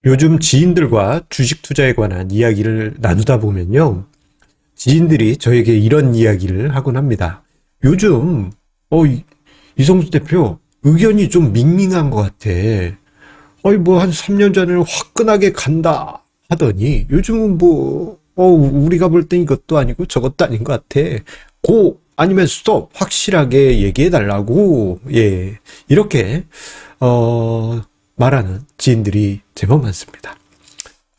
요즘 지인들과 주식 투자에 관한 이야기를 나누다 보면요. 지인들이 저에게 이런 이야기를 하곤 합니다. 요즘, 이성수 대표, 의견이 좀 밍밍한 것 같아. 뭐 한 3년 전에는 화끈하게 간다 하더니 요즘은 우리가 볼 땐 이것도 아니고 저것도 아닌 것 같아. 아니면 스톱, 확실하게 얘기해달라고, 이렇게, 말하는 지인들이 제법 많습니다.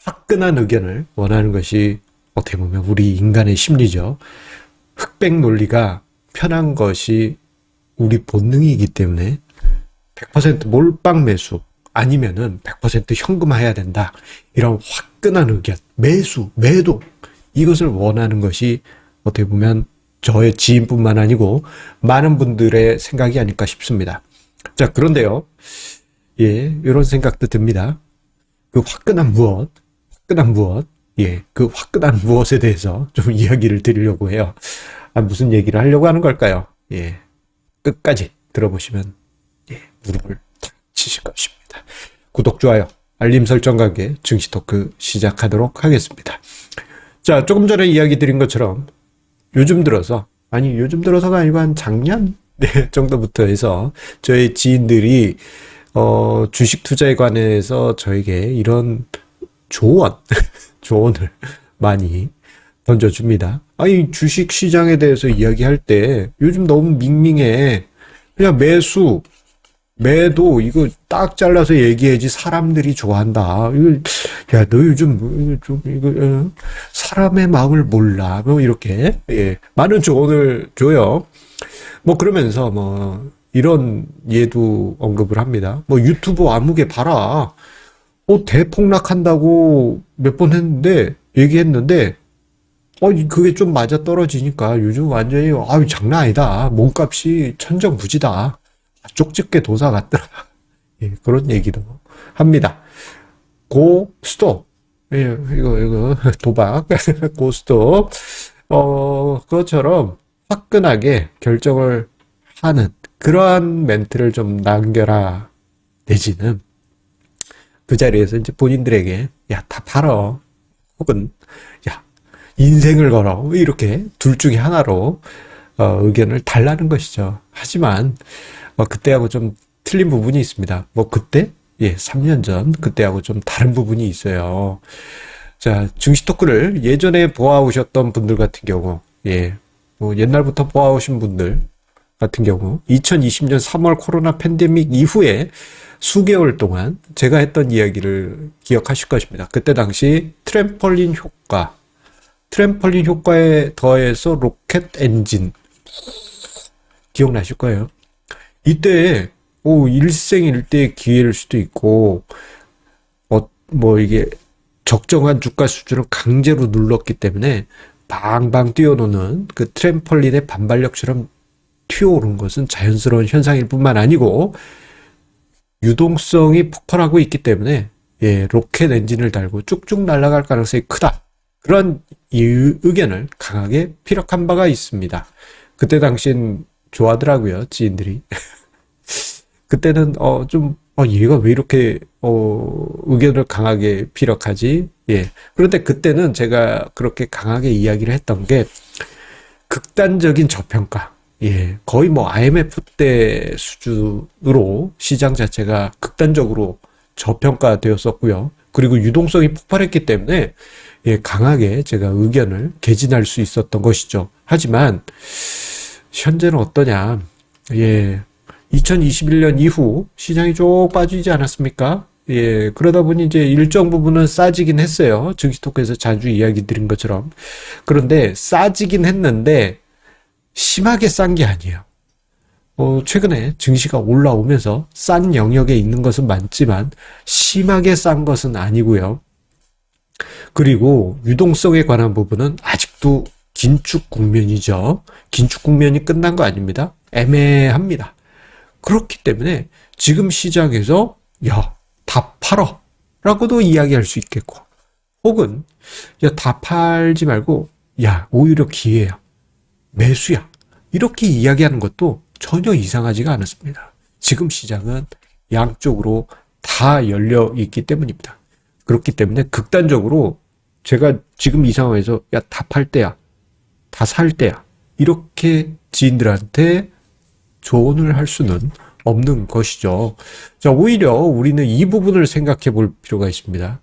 화끈한 의견을 원하는 것이 어떻게 보면 우리 인간의 심리죠. 흑백 논리가 편한 것이 우리 본능이기 때문에 100% 몰빵 매수 아니면은 100% 현금화해야 된다. 이런 화끈한 의견, 매수, 매도 이것을 원하는 것이 어떻게 보면 저의 지인뿐만 아니고 많은 분들의 생각이 아닐까 싶습니다. 자, 그런데요. 이런 생각도 듭니다. 그 화끈한 무엇, 그 화끈한 무엇에 대해서 좀 이야기를 드리려고 해요. 무슨 얘기를 하려고 하는 걸까요? 끝까지 들어보시면, 무릎을 탁 치실 것입니다. 구독, 좋아요, 알림 설정과 함께 증시 토크 시작하도록 하겠습니다. 자, 조금 전에 이야기 드린 것처럼 요즘 들어서가 아니고 한 작년 정도부터 해서 저희 지인들이 주식 투자에 관해서 저에게 이런 조언을 많이 던져줍니다. 주식 시장에 대해서 이야기할 때 요즘 너무 밍밍해. 그냥 매수, 매도 이거 딱 잘라서 얘기해야지 사람들이 좋아한다. 너 요즘 사람의 마음을 몰라. 이렇게 많은 조언을 줘요. 그러면서 이런 예도 언급을 합니다. 유튜브 아무개 봐라. 대폭락한다고 몇 번 얘기했는데, 그게 좀 맞아 떨어지니까 요즘 완전히, 장난 아니다. 몸값이 천정부지다. 쪽집게 도사 같더라. 그런 얘기도 합니다. 스톱. 이거, 도박. 스톱. 그것처럼 화끈하게 결정을 하는 그러한 멘트를 좀 남겨라. 내지는 그 자리에서 이제 본인들에게 다 팔어. 혹은 인생을 걸어. 이렇게 둘 중에 하나로 의견을 달라는 것이죠. 하지만 그때하고 좀 틀린 부분이 있습니다. 그때 3년 전 그때하고 좀 다른 부분이 있어요. 자, 증시 토크를 예전에 보아오셨던 분들 같은 경우 옛날부터 보아오신 분들 같은 경우 2020년 3월 코로나 팬데믹 이후에 수개월 동안 제가 했던 이야기를 기억하실 것입니다. 그때 당시 트램펄린 효과에 더해서 로켓 엔진 기억나실 거예요. 이때 일생일대의 기회일 수도 있고 이게 적정한 주가 수준을 강제로 눌렀기 때문에 방방 뛰어노는 그 트램펄린의 반발력처럼 튀어오른 것은 자연스러운 현상일 뿐만 아니고 유동성이 폭발하고 있기 때문에 로켓 엔진을 달고 쭉쭉 날아갈 가능성이 크다. 그런 의견을 강하게 피력한 바가 있습니다. 그때 당신 좋아하더라고요, 지인들이. 그때는 얘가 왜 이렇게 의견을 강하게 피력하지? 그런데 그때는 제가 그렇게 강하게 이야기를 했던 게 극단적인 저평가. 거의 IMF 때 수준으로 시장 자체가 극단적으로 저평가되었었고요. 그리고 유동성이 폭발했기 때문에 강하게 제가 의견을 개진할 수 있었던 것이죠. 하지만 현재는 어떠냐? 2021년 이후 시장이 쭉 빠지지 않았습니까? 그러다 보니 이제 일정 부분은 싸지긴 했어요. 증시토크에서 자주 이야기 드린 것처럼. 그런데 싸지긴 했는데 심하게 싼 게 아니에요. 최근에 증시가 올라오면서 싼 영역에 있는 것은 맞지만 심하게 싼 것은 아니고요. 그리고 유동성에 관한 부분은 아직도 긴축 국면이죠. 긴축 국면이 끝난 거 아닙니다. 애매합니다. 그렇기 때문에 지금 시장에서 다 팔어 라고도 이야기할 수 있겠고, 혹은 다 팔지 말고 오히려 기회야, 매수야, 이렇게 이야기하는 것도 전혀 이상하지가 않았습니다. 지금 시장은 양쪽으로 다 열려 있기 때문입니다. 그렇기 때문에 극단적으로 제가 지금 이 상황에서 야, 다 팔 때야. 다 살 때야. 이렇게 지인들한테 조언을 할 수는 없는 것이죠. 자, 오히려 우리는 이 부분을 생각해 볼 필요가 있습니다.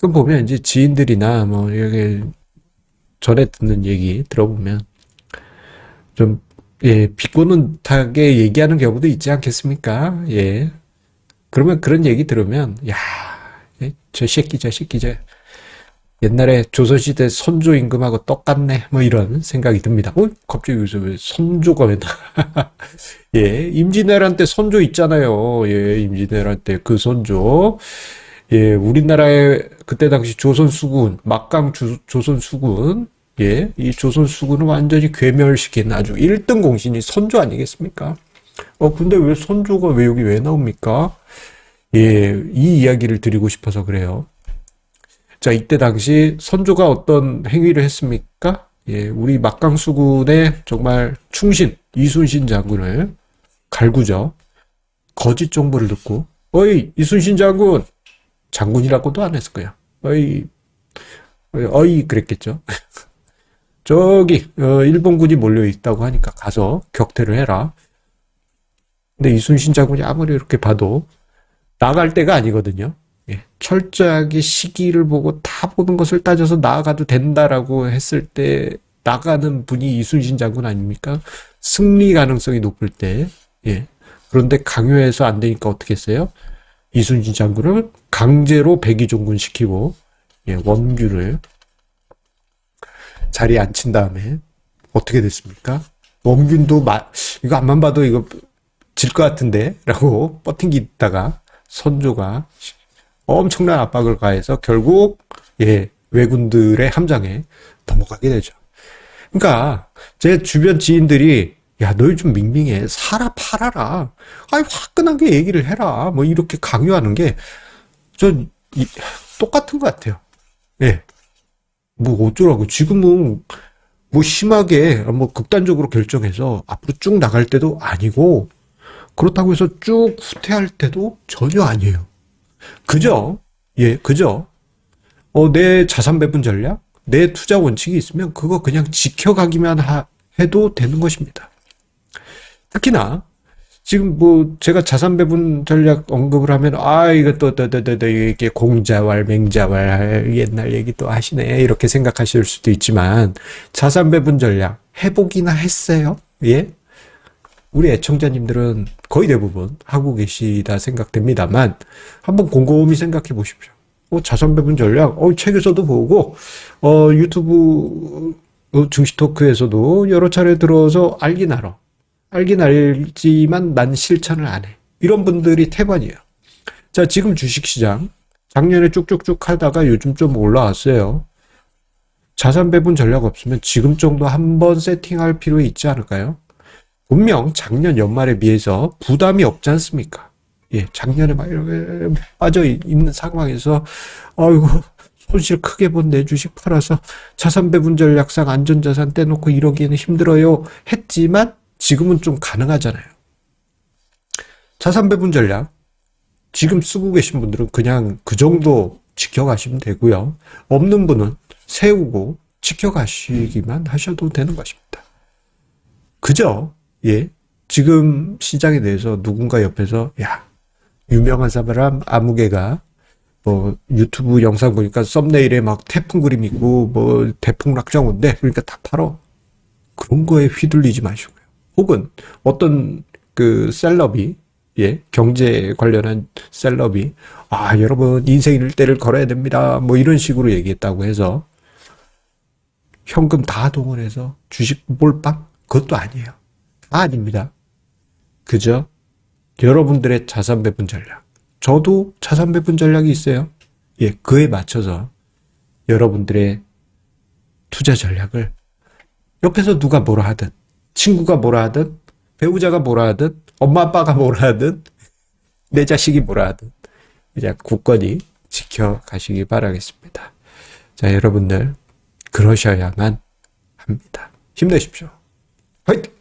가끔 보면 이제 지인들이나 뭐 이렇게 전에 듣는 얘기 들어보면 좀 예, 비꼬는하게 얘기하는 경우도 있지 않겠습니까? 예. 그러면 그런 얘기 들으면 야, 저 새끼 옛날에 조선시대 선조 임금하고 똑같네 뭐 이런 생각이 듭니다. 갑자기 여기서 왜 선조가 왜 나? 예, 임진왜란 때 선조 있잖아요. 예, 임진왜란 때 그 선조. 예, 우리나라의 그때 당시 조선 수군, 막강 조선 수군, 예, 이 조선 수군을 완전히 괴멸시킨 아주 1등 공신이 선조 아니겠습니까? 근데 왜 선조가 왜 여기 왜 나옵니까? 예, 이 이야기를 드리고 싶어서 그래요. 자, 이때 당시 선조가 어떤 행위를 했습니까? 예, 우리 막강 수군의 정말 충신, 이순신 장군을 갈구죠. 거짓 정보를 듣고, 어이, 이순신 장군! 장군이라고도 안 했을 거야. 어이, 그랬겠죠. 저기, 일본군이 몰려있다고 하니까 가서 격퇴를 해라. 근데 이순신 장군이 아무리 이렇게 봐도 나갈 때가 아니거든요. 예, 철저하게 시기를 보고 다 보는 것을 따져서 나아가도 된다라고 했을 때 나가는 분이 이순신 장군 아닙니까? 승리 가능성이 높을 때. 예. 그런데 강요해서 안 되니까 어떻게 했어요? 이순신 장군을 강제로 백의종군 시키고 예, 원규를 자리에 앉힌 다음에 어떻게 됐습니까? 원균도 이거 앞만 봐도 이거 질 것 같은데 라고 버팅기다가 선조가 엄청난 압박을 가해서 결국 예, 왜군들의 함장에 넘어가게 되죠. 그러니까 제 주변 지인들이 야, 너희 좀 밍밍해. 사라 팔아라. 아니, 화끈하게 얘기를 해라. 뭐 이렇게 강요하는 게 전 똑같은 것 같아요. 예. 뭐 어쩌라고. 지금은 뭐 심하게 뭐 극단적으로 결정해서 앞으로 쭉 나갈 때도 아니고 그렇다고 해서 쭉 후퇴할 때도 전혀 아니에요. 그죠? 예, 그죠? 내 자산 배분 전략, 내 투자 원칙이 있으면 그거 그냥 지켜가기만 해도 되는 것입니다. 특히나 지금 뭐 제가 자산 배분 전략 언급을 하면 이거 또 이게 공자왈 맹자왈 옛날 얘기 또 하시네 이렇게 생각하실 수도 있지만 자산 배분 전략 해보기나 했어요. 예? 우리 애청자님들은 거의 대부분 하고 계시다 생각됩니다만 한번 곰곰이 생각해 보십시오. 자산 배분 전략 책에서도 보고 유튜브 증시 토크에서도 여러 차례 들어서 알긴 알지만 난 실천을 안 해. 이런 분들이 태반이에요. 자, 지금 주식시장 작년에 쭉쭉쭉 하다가 요즘 좀 올라왔어요. 자산 배분 전략 없으면 지금 정도 한번 세팅할 필요 있지 않을까요? 분명 작년 연말에 비해서 부담이 없지 않습니까? 예, 작년에 막 이렇게 빠져 있는 상황에서 아이고 손실 크게 본 내 주식 팔아서 자산 배분 전략상 안전자산 떼놓고 이러기에는 힘들어요 했지만 지금은 좀 가능하잖아요. 자산 배분 전략 지금 쓰고 계신 분들은 그냥 그 정도 지켜가시면 되고요. 없는 분은 세우고 지켜가시기만 하셔도 되는 것입니다. 그죠? 예. 지금 시장에 대해서 누군가 옆에서 야, 유명한 사람 아무개가 뭐 유튜브 영상 보니까 썸네일에 막 태풍 그림 있고 뭐 대풍락정 온대. 그러니까 다 팔어. 그런 거에 휘둘리지 마시고요. 혹은 어떤 그 셀럽이 예, 경제 관련한 셀럽이 여러분 인생 일대를 걸어야 됩니다. 뭐 이런 식으로 얘기했다고 해서 현금 다 동원해서 주식 몰빵? 그것도 아니에요. 아닙니다. 그죠? 여러분들의 자산 배분 전략. 저도 자산 배분 전략이 있어요. 예, 그에 맞춰서 여러분들의 투자 전략을 옆에서 누가 뭐라 하든 친구가 뭐라 하든 배우자가 뭐라 하든 엄마 아빠가 뭐라 하든 내 자식이 뭐라 하든 그냥 굳건히 지켜가시기 바라겠습니다. 자, 여러분들 그러셔야만 합니다. 힘내십시오. 화이팅!